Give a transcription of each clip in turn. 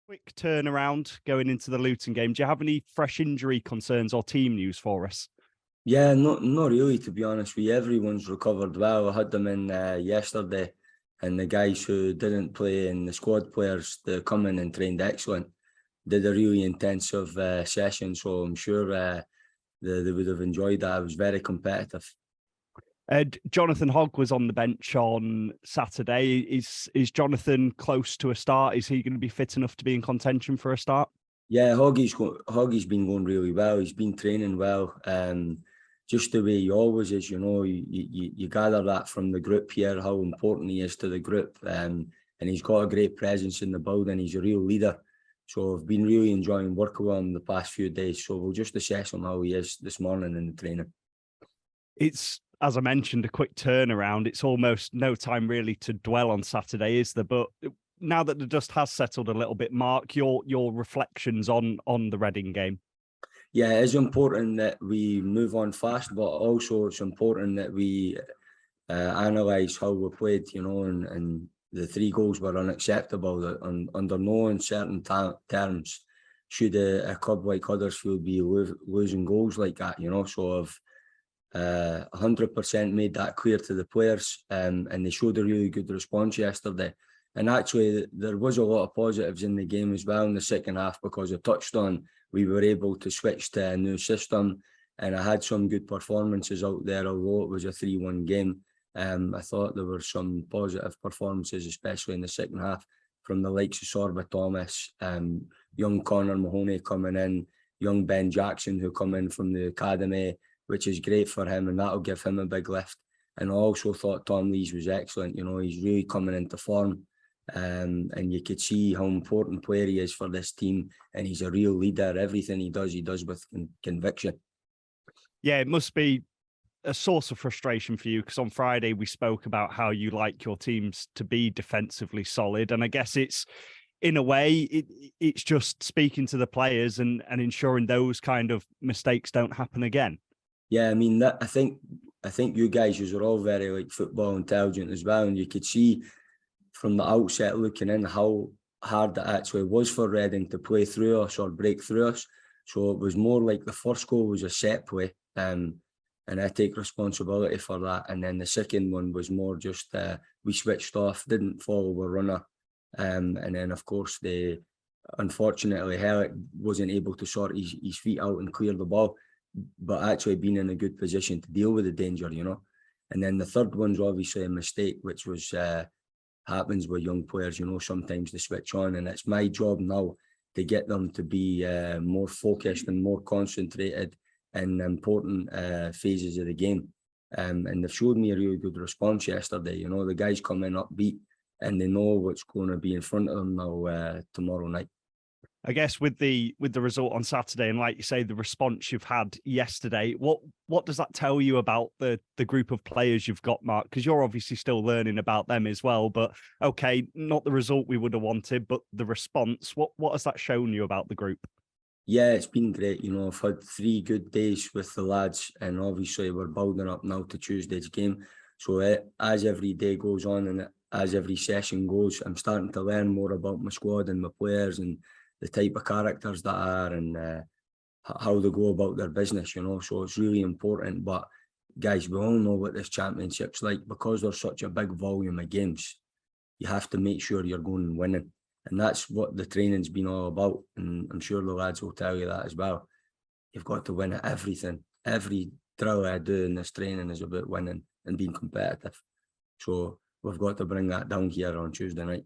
Quick turnaround going into the Luton game. Do you have any fresh injury concerns or team news for us? Yeah, not really, to be honest with you. Everyone's recovered well. I had them in yesterday, and the guys who didn't play and the squad players, they come in and trained excellent. Did a really intensive session, so I'm sure they would have enjoyed that. It was very competitive. Jonathan Hogg was on the bench on Saturday. Is Jonathan close to a start? Is he going to be fit enough to be in contention for a start? Yeah, Hoggy's been going really well. He's been training well. Just the way he always is, you gather that from the group here, how important he is to the group. And he's got a great presence in the building. He's a real leader. So I've been really enjoying working with him the past few days. So we'll just assess him how he is this morning in the training. It's, as I mentioned, a quick turnaround. It's almost no time really to dwell on Saturday, is there? But now that the dust has settled a little bit, Mark, your reflections on the Reading game. Yeah, it's important that we move on fast, but also it's important that we analyse how we played, and the 3 goals were unacceptable. That under no uncertain terms should a club like Huddersfield be losing goals like that, So I've 100% made that clear to the players, and they showed a really good response yesterday. And actually, there was a lot of positives in the game as well in the second half, because I touched on we were able to switch to a new system, and I had some good performances out there, although it was a 3-1 game. I thought there were some positive performances, especially in the second half, from the likes of Sorba Thomas, young Connor Mahoney coming in, young Ben Jackson who come in from the academy, which is great for him, and that'll give him a big lift. And I also thought Tom Lees was excellent. He's really coming into form. And you could see how important player he is for this team, and he's a real leader. Everything he does with conviction. Yeah, it must be a source of frustration for you, because on Friday we spoke about how you like your teams to be defensively solid, and I guess it's, in a way, it's just speaking to the players and ensuring those kind of mistakes don't happen again. Yeah, I mean, I think you guys are all very football intelligent as well, and you could see from the outset looking in how hard it actually was for Reading to play through us or break through us. So it was more like the first goal was a set play, and I take responsibility for that. And then the second one was more just we switched off, didn't follow a runner, and then of course unfortunately Hellick wasn't able to sort his feet out and clear the ball, but actually being in a good position to deal with the danger, And then the third one's obviously a mistake, which was happens with young players, sometimes they switch on, and it's my job now to get them to be more focused and more concentrated in important phases of the game. And they've showed me a really good response yesterday. The guys come in upbeat, and they know what's going to be in front of them now tomorrow night. I guess with the result on Saturday, and like you say, the response you've had yesterday, what does that tell you about the group of players you've got, Mark? Because you're obviously still learning about them as well. But okay, not the result we would have wanted, but the response. What has that shown you about the group? Yeah, it's been great. I've had 3 good days with the lads, and obviously we're building up now to Tuesday's game. So as every day goes on and as every session goes, I'm starting to learn more about my squad and my players and the type of characters that are, and how they go about their business, So it's really important. But guys, we all know what this championship's like. Because there's such a big volume of games, you have to make sure you're going and winning. And that's what the training's been all about. And I'm sure the lads will tell you that as well. You've got to win at everything. Every drill I do in this training is about winning and being competitive. So we've got to bring that down here on Tuesday night.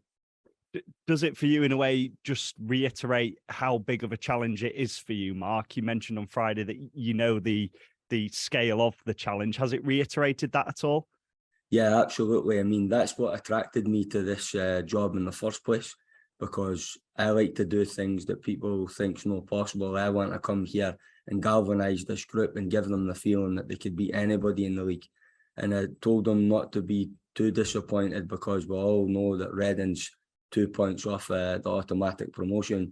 Does it for you, in a way, just reiterate how big of a challenge it is for you, Mark? You mentioned on Friday that the scale of the challenge. Has it reiterated that at all? Yeah, absolutely. I mean, that's what attracted me to this job in the first place, because I like to do things that people think's not possible. I want to come here and galvanise this group and give them the feeling that they could beat anybody in the league. And I told them not to be too disappointed, because we all know that Reading's 2 points off the automatic promotion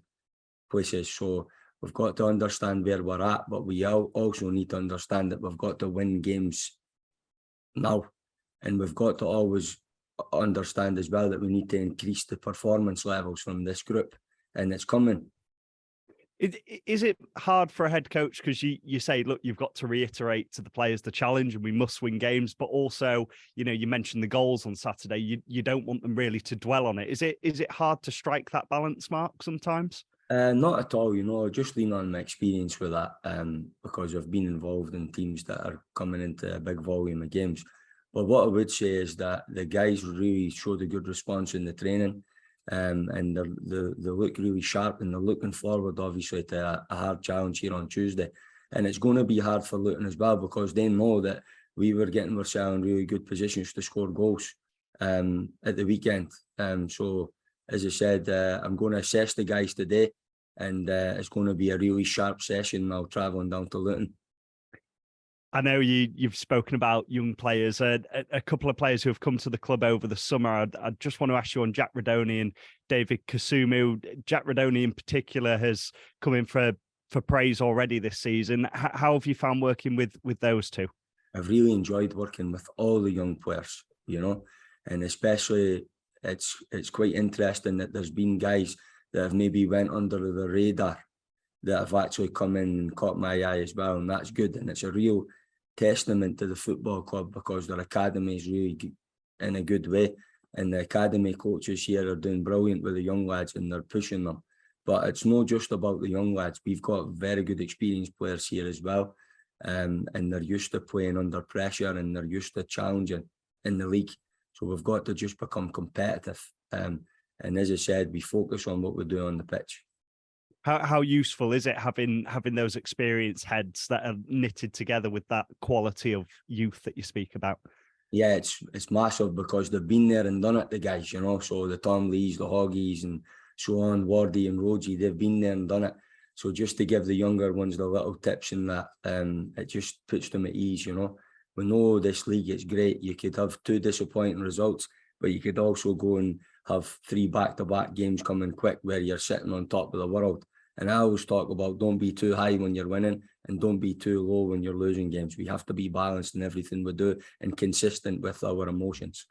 places. So we've got to understand where we're at, but we also need to understand that we've got to win games now. And we've got to always understand as well that we need to increase the performance levels from this group. and it's coming. Is it hard for a head coach, because you say, look, you've got to reiterate to the players the challenge and we must win games, but also, you know, you mentioned the goals on Saturday. You don't want them really to dwell on it. Is it hard to strike that balance, Mark, sometimes? Not at all, you know, just lean on my experience with that, because I've been involved in teams that are coming into a big volume of games. But what I would say is that the guys really showed a good response in the training, and they look really sharp, and they're looking forward, obviously, to a hard challenge here on Tuesday. And it's going to be hard for Luton as well, because they know that we were getting ourselves in really good positions to score goals at the weekend. So, as I said, I'm going to assess the guys today, and it's going to be a really sharp session now travelling down to Luton. I know you've spoken about young players, a couple of players who have come to the club over the summer. I just want to ask you on Jack Redoni and David Kasumu. Jack Redoni in particular has come in for praise already this season. How have you found working with those two? I've really enjoyed working with all the young players, you know, and especially it's quite interesting that there's been guys that have maybe went under the radar that have actually come in and caught my eye as well, and that's good. And it's a real testament to the football club, because their academy is really in a good way, and the academy coaches here are doing brilliant with the young lads, and they're pushing them. But it's not just about the young lads. We've got very good experienced players here as well, and they're used to playing under pressure, and they're used to challenging in the league. So we've got to just become competitive. And as I said, we focus on what we do on the pitch. How useful is it having those experienced heads that are knitted together with that quality of youth that you speak about? Yeah, it's massive, because they've been there and done it, the guys, you know. So the Tom Lees, the Hoggies, and so on, Wardy and Rogie, they've been there and done it. So just to give the younger ones the little tips in that, it just puts them at ease, you know. We know this league, it's great. You could have 2 disappointing results, but you could also go and have 3 back-to-back games coming quick where you're sitting on top of the world. And I always talk about, don't be too high when you're winning, and don't be too low when you're losing games. We have to be balanced in everything we do and consistent with our emotions.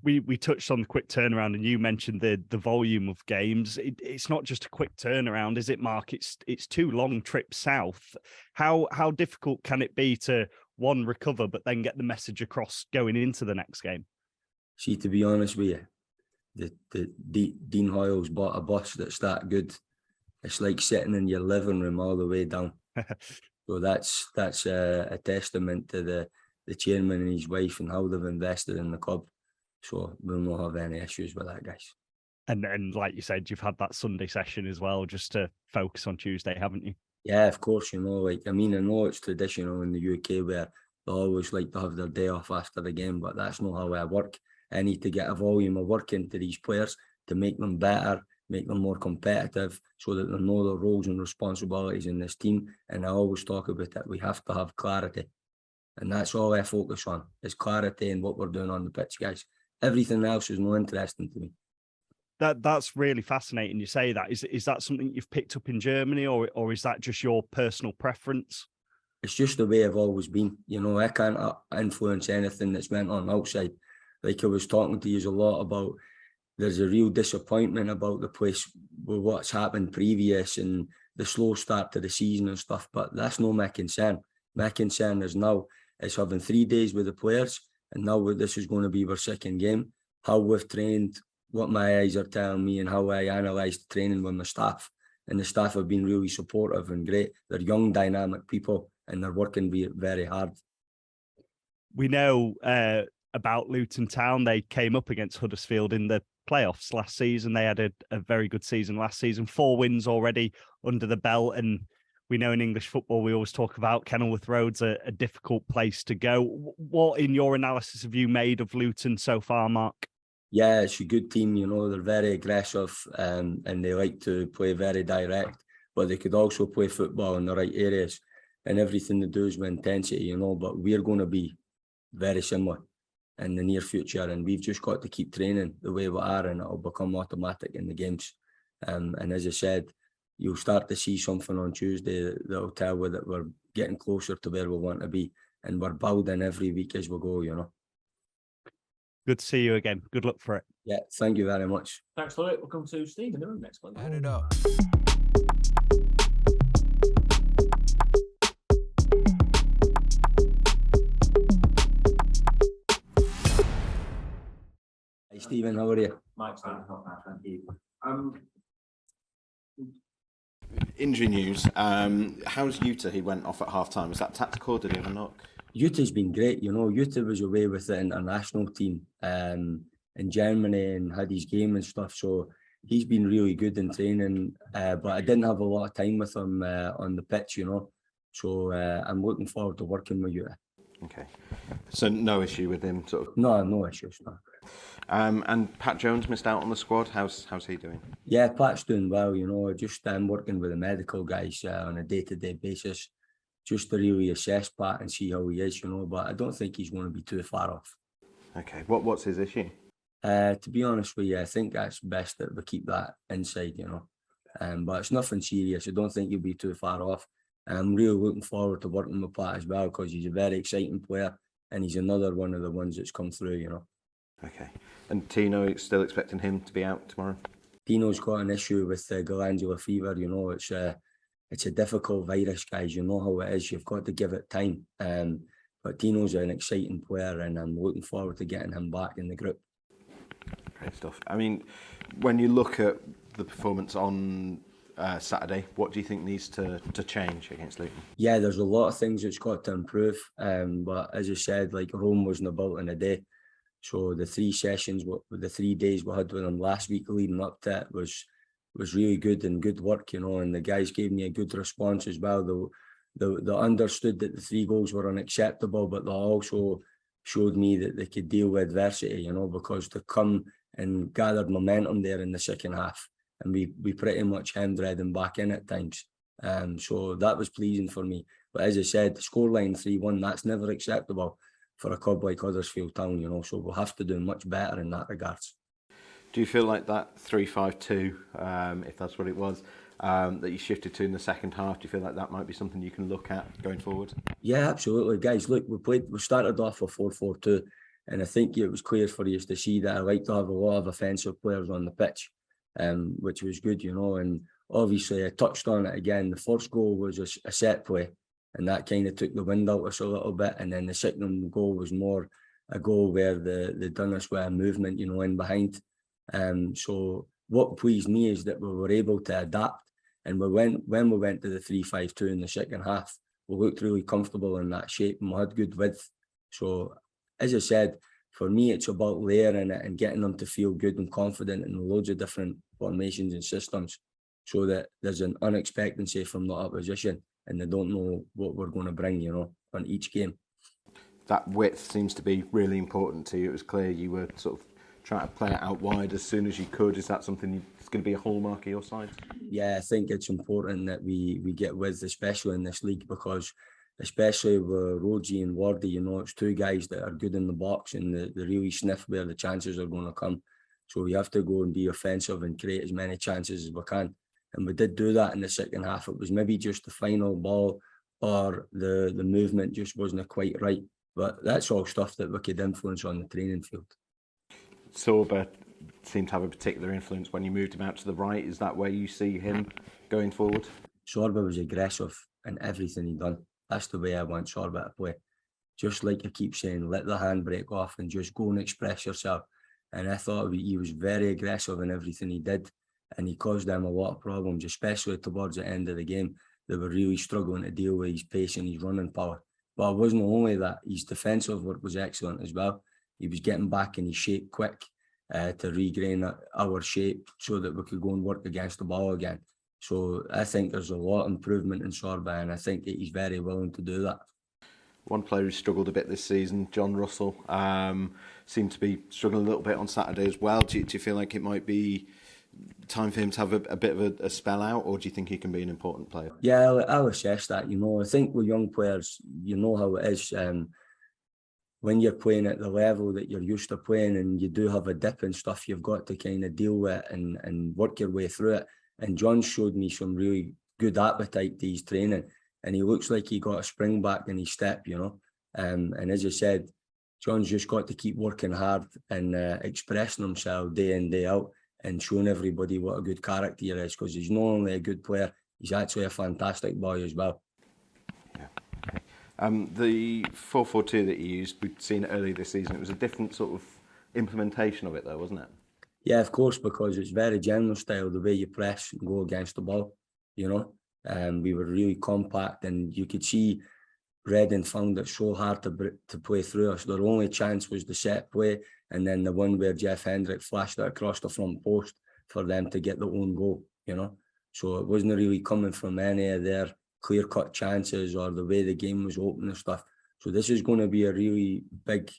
We touched on the quick turnaround, and you mentioned the volume of games. It's not just a quick turnaround, is it, Mark? It's 2 long trips south. How difficult can it be to, one, recover, but then get the message across going into the next game? See, to be honest with you, the Dean Hoyle's bought a bus that's that good. It's like sitting in your living room all the way down. So that's a testament to the chairman and his wife and how they've invested in the club. So we'll not have any issues with that, guys. And like you said, you've had that Sunday session as well, just to focus on Tuesday, haven't you? Yeah, of course, you know, like, I mean, I know it's traditional in the UK where they always like to have their day off after the game, but that's not how I work. I need to get a volume of work into these players to make them better, make them more competitive, so that they know their roles and responsibilities in this team. And I always talk about that. We have to have clarity. And that's all I focus on, is clarity in what we're doing on the pitch, guys. Everything else is no interesting to me. That's really fascinating you say that. Is that something you've picked up in Germany, or is that just your personal preference? It's just the way I've always been. You know, I can't influence anything that's went on outside. Like I was talking to you a lot about, there's a real disappointment about the place with what's happened previous and the slow start to the season and stuff, but that's not my concern. My concern is now is having 3 days with the players, and now this is going to be our second game. How we've trained, what my eyes are telling me, and how I analyse the training with my staff. And the staff have been really supportive and great. They're young, dynamic people, and they're working very hard. We know about Luton Town. They came up against Huddersfield in the playoffs last season. They had a very good season last season, 4 wins already under the belt. And we know in English football, we always talk about Kenilworth Road's a difficult place to go. What, in your analysis, have you made of Luton so far, Mark? Yeah, it's a good team, you know, they're very aggressive, and they like to play very direct, but they could also play football in the right areas, and everything they do is with intensity, you know, but we're going to be very similar in the near future, and we've just got to keep training the way we are, and it'll become automatic in the games. And as I said, you'll start to see something on Tuesday that'll tell you that we're getting closer to where we want to be, and we're building every week as we go, you know. Good to see you again. Good luck for it. Yeah, thank you very much. Thanks for it. We'll come to Steve in the room next one. Add it up. Hi Stephen, how are you? Mike's doing hot now, thank you. Injury news. How's Utah? He went off at half time. Was that tactical? Did he have a knock? Utah's been great, you know. Utah was away with the international team in Germany and had his game and stuff. So he's been really good in training. But I didn't have a lot of time with him on the pitch, you know. So I'm looking forward to working with Utah. Okay. So no issue with him, sort of. No issues. No. And Pat Jones missed out on the squad. How's he doing? Yeah, Pat's doing well, you know. Just working with the medical guys on a day-to-day basis, just to really assess Pat and see how he is, you know. But I don't think he's going to be too far off. Okay. What's his issue? To be honest with you, I think that's best that we keep that inside, you know. But it's nothing serious. I don't think he'll be too far off. I'm really looking forward to working with Pat as well, because he's a very exciting player and he's another one of the ones that's come through, you know. Okay. And Tino, still expecting him to be out tomorrow? Tino's got an issue with glandular fever, you know. It's a difficult virus, guys. You know how it is. You've got to give it time. But Tino's an exciting player and I'm looking forward to getting him back in the group. Great stuff. I mean, when you look at the performance on Saturday, what do you think needs to change against Luton? Yeah, there's a lot of things that's got to improve. But as I said, like Rome wasn't built in a day. So the 3 sessions, the 3 days we had with them last week leading up to it was really good and good work, you know, and the guys gave me a good response as well. They understood that the 3 goals were unacceptable, but they also showed me that they could deal with adversity, you know, because they come and gathered momentum there in the second half. And we pretty much hemmed Reading back in at times. So that was pleasing for me. But as I said, the scoreline 3-1, that's never acceptable for a club like Huddersfield Town, you know, so we'll have to do much better in that regards. Do you feel like that 3-5-2, if that's what it was, that you shifted to in the second half, do you feel like that might be something you can look at going forward? Yeah, absolutely. Guys, look, we started off with 4-4-2, and I think it was clear for you to see that I like to have a lot of offensive players on the pitch, which was good, you know, and obviously I touched on it again. The first goal was a set play, and that kind of took the wind out of us a little bit. And then the second goal was more a goal where they done us with a movement, you know, in behind. So what pleased me is that we were able to adapt. And when we went to the 3-5-2 in the second half, we looked really comfortable in that shape and we had good width. So as I said, for me, it's about layering it and getting them to feel good and confident in loads of different formations and systems, so that there's an unexpectancy from the opposition and they don't know what we're going to bring, you know, on each game. That width seems to be really important to you. It was clear you were sort of trying to play it out wide as soon as you could. Is that something that's going to be a hallmark of your side? Yeah, I think it's important that we get width, especially in this league, because especially with Rogie and Wardy, you know, it's 2 guys that are good in the box and they really sniff where the chances are going to come. So we have to go and be offensive and create as many chances as we can. And we did do that in the second half. It was maybe just the final ball or the movement just wasn't quite right. But that's all stuff that we could influence on the training field. Sorba seemed to have a particular influence when you moved him out to the right. Is that where you see him going forward? Sorba was aggressive in everything he done. That's the way I want Sorba to play. Just like I keep saying, let the handbrake off and just go and express yourself. And I thought he was very aggressive in everything he did. And he caused them a lot of problems, especially towards the end of the game. They were really struggling to deal with his pace and his running power. But it wasn't only that, his defensive work was excellent as well. He was getting back in his shape quick to regain our shape so that we could go and work against the ball again. So I think there's a lot of improvement in Sorba, and I think that he's very willing to do that. One player who struggled a bit this season, John Russell, seemed to be struggling a little bit on Saturday as well. Do you feel like it might be time for him to have a bit of a spell out, or do you think he can be an important player? Yeah, I'll assess that. You know, I think with young players, you know how it is. When you're playing at the level that you're used to playing and you do have a dip and stuff, you've got to kind of deal with it and work your way through it. And John showed me some really good appetite to his training, and he looks like he got a spring back in his step, you know. And as I said, John's just got to keep working hard and expressing himself day in, day out, and showing everybody what a good character he is, because he's not only a good player, he's actually a fantastic boy as well. Yeah. Okay. The 4-4-2 that you used, we've seen it earlier this season. It was a different sort of implementation of it, though, wasn't it? Yeah, of course, because it's very general style, the way you press and go against the ball, you know. We were really compact, and you could see Reading found it so hard to play through us. Their only chance was the set play, and then the one where Jeff Hendrick flashed it across the front post for them to get the own goal, you know. So it wasn't really coming from any of their clear-cut chances or the way the game was open and stuff. So this is going to be a really big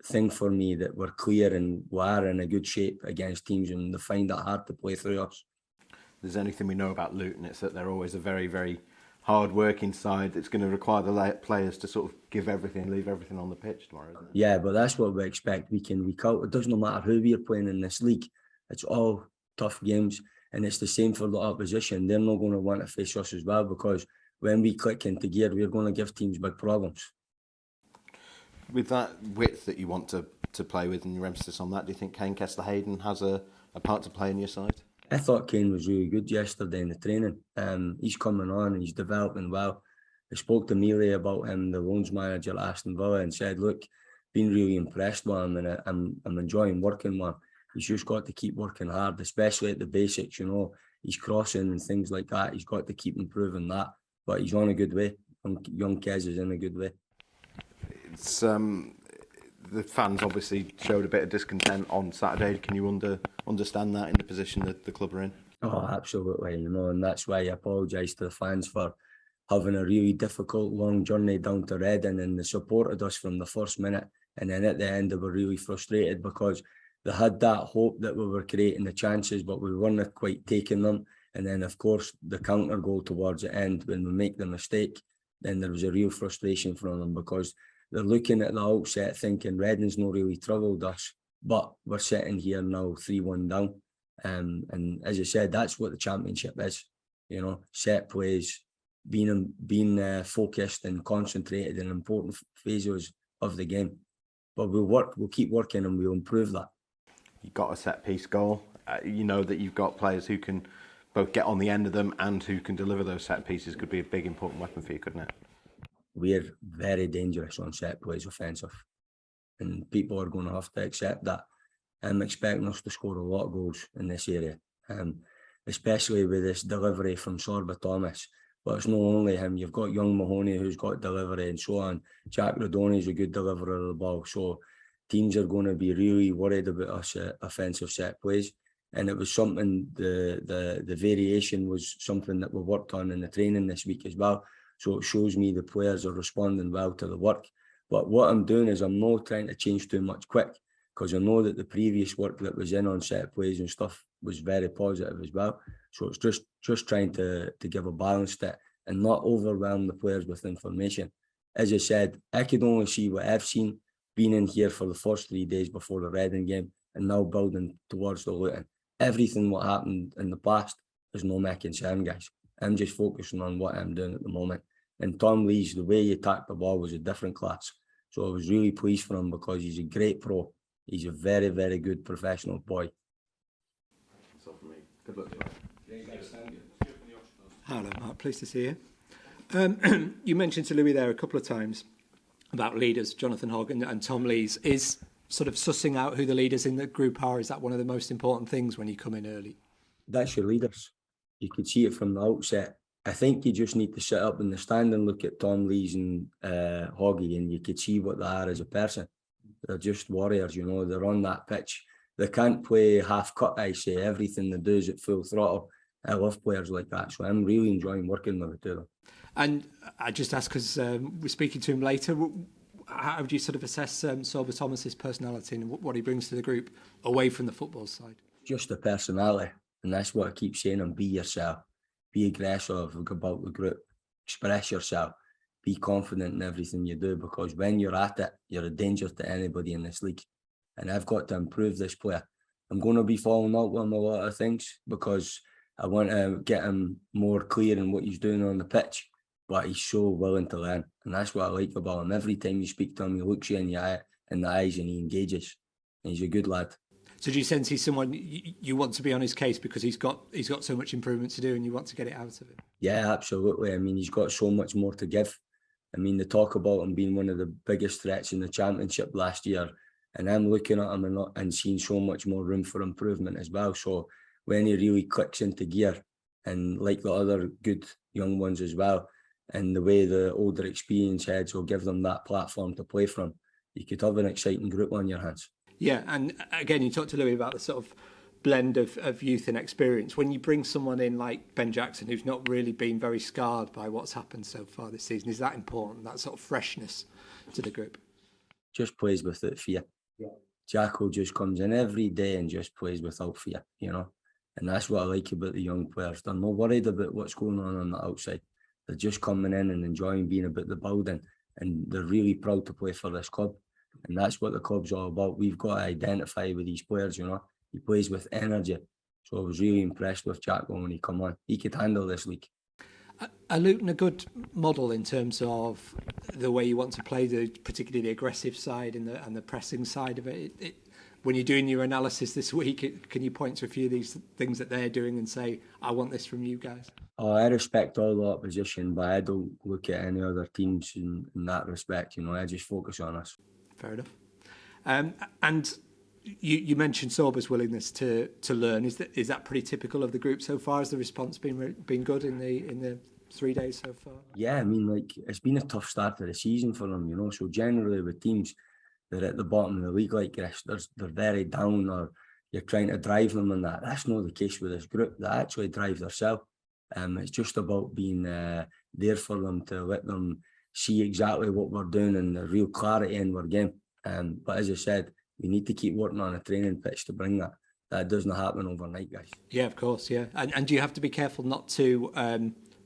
thing for me, that we're clear and we are in a good shape against teams, and they find it hard to play through us. If there's anything we know about Luton, it's that they're always a very, very hard-working side that's going to require the players to sort of give everything, leave everything on the pitch tomorrow, isn't it? Yeah, but that's what we expect week in, week out. It doesn't matter who we're playing in this league. It's all tough games, and it's the same for the opposition. They're not going to want to face us as well, because when we click into gear, we're going to give teams big problems. With that width that you want to play with and your emphasis on that, do you think Kane Kessler-Hayden has a part to play in your side? I thought Kane was really good yesterday in the training. He's coming on and he's developing well. I spoke to Mealy about him, the loans manager at Aston Villa, and said, look, been really impressed with him, and I'm enjoying working with him. He's just got to keep working hard, especially at the basics, you know. He's crossing and things like that. He's got to keep improving that. But he's on a good way. Young Kez is in a good way. It's the fans obviously showed a bit of discontent on Saturday. Can you understand that in the position that the club are in? Oh, absolutely, you know, and that's why I apologise to the fans for having a really difficult, long journey down to Reading, and they supported us from the first minute, and then at the end they were really frustrated because they had that hope that we were creating the chances, but we weren't quite taking them. And then, of course, the counter goal towards the end, when we make the mistake, then there was a real frustration from them, because they're looking at the outset thinking Reading's not really troubled us, but we're sitting here now 3-1 down. And as I said, that's what the championship is, you know, set plays, being focused and concentrated in important phases of the game. But we'll keep working, and we'll improve that. You've got a set piece goal. You know that you've got players who can both get on the end of them and who can deliver those set pieces. Could be a big important weapon for you, couldn't it? We're very dangerous on set plays offensive, and people are going to have to accept that. I'm expecting us to score a lot of goals in this area, especially with this delivery from Sorba Thomas. But it's not only him. You've got young Mahoney, who's got delivery and so on. Jack Rodoni's a good deliverer of the ball. So teams are going to be really worried about us offensive set plays. And it was something, the variation was something that we worked on in the training this week as well. So it shows me the players are responding well to the work. But what I'm doing is I'm not trying to change too much quick, because I know that the previous work that was in on set plays and stuff was very positive as well. So it's just trying to give a balance to it and not overwhelm the players with information. As I said, I could only see what I've seen being in here for the first 3 days before the Reading game, and now building towards the Luton. Everything what happened in the past is no my concern, guys. I'm just focusing on what I'm doing at the moment. And Tom Lee's, the way he attacked the ball was a different class. So I was really pleased for him, because he's a great pro. He's a very, very good professional boy. That's all for me. Good luck. Hello, Mark. Pleased to see you. You mentioned to Louis there a couple of times about leaders, Jonathan Hogg and Tom Lees. Is sort of sussing out who the leaders in the group are, is that one of the most important things when you come in early? That's your leaders. You could see it from the outset. I think you just need to sit up in the stand and look at Tom Lees and Hoggy, and you could see what they are as a person. They're just warriors, you know. They're on that pitch. They can't play half cut, I say. Everything they do is at full throttle. I love players like that, so I'm really enjoying working with the two of them. And I just ask, because we're speaking to him later, how do you sort of assess Sorba Thomas's personality and what he brings to the group away from the football side? Just the personality, and that's what I keep saying. And be yourself, be aggressive about the group, express yourself, be confident in everything you do, because when you're at it, you're a danger to anybody in this league. And I've got to improve this player. I'm going to be following up with him a lot of things, because I want to get him more clear in what he's doing on the pitch. But he's so willing to learn, and that's what I like about him. Every time you speak to him, he looks you in the eye in the eyes and he engages. And he's a good lad. So do you sense he's someone you want to be on his case because he's got so much improvement to do and you want to get it out of him? Yeah, absolutely. I mean, he's got so much more to give. I mean, they talk about him being one of the biggest threats in the Championship last year, and I'm looking at him and seeing so much more room for improvement as well. So when he really clicks into gear, and like the other good young ones as well, and the way the older experienced heads will give them that platform to play from, you could have an exciting group on your hands. Yeah, and again, you talked to Louis about the sort of blend of youth and experience. When you bring someone in like Ben Jackson, who's not really been very scarred by what's happened so far this season, is that important, that sort of freshness to the group? Just plays without fear. Yeah. Jacko just comes in every day and just plays without fear, you know. And that's what I like about the young players. They're not worried about what's going on the outside. They're just coming in and enjoying being about the building. And they're really proud to play for this club. And that's what the club's all about. We've got to identify with these players, you know. He plays with energy. So I was really impressed with Jacko when he come on. He could handle this league. Are Luton a good model in terms of the way you want to play, particularly the aggressive side and the pressing side of it? When you're doing your analysis this week, can you point to a few of these things that they're doing and say, I want this from you guys? Oh, I respect all the opposition, but I don't look at any other teams in that respect. You know, I just focus on us. Fair enough. And you mentioned Sorba's willingness to learn. Is that pretty typical of the group so far? Has the response been good in the 3 days so far? Yeah, I mean, like, it's been a tough start to the season for them, you know. So generally with teams that are at the bottom of the league like this, they're very down, or you're trying to drive them, and that's not the case with this group. They actually drive themselves. It's just about being there for them, to let them see exactly what we're doing and the real clarity in our game. But as I said, we need to keep working on a training pitch to bring that. That doesn't happen overnight, guys. Yeah, of course, yeah. And do you have to be careful not to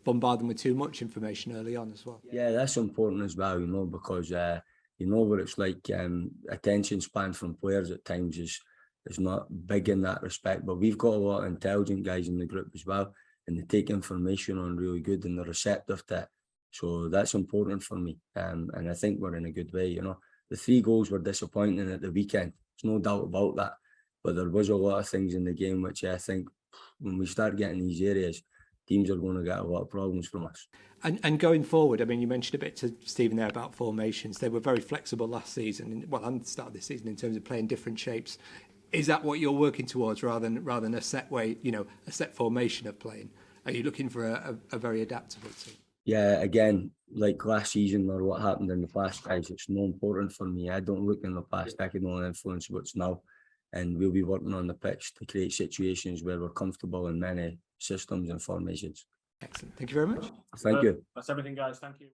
bombard them with too much information early on as well? Yeah, that's important as well, you know, because you know what it's like. Attention span from players at times is not big in that respect, but we've got a lot of intelligent guys in the group as well, and they take information on really good and they're receptive to it. So that's important for me, and I think we're in a good way, you know. The 3 goals were disappointing at the weekend, there's no doubt about that, but there was a lot of things in the game which I think when we start getting these areas, teams are going to get a lot of problems from us. And going forward, I mean, you mentioned a bit to Stephen there about formations. They were very flexible last season, and the start of this season in terms of playing different shapes. Is that what you're working towards rather than a set way, you know, a set formation of playing? Are you looking for a very adaptable team? Yeah, again, like last season or what happened in the past, guys, it's no important for me. I don't look in the past. I can only influence what's now. And we'll be working on the pitch to create situations where we're comfortable in many systems and formations. Excellent. Thank you very much. Thank you. That's everything, guys. Thank you.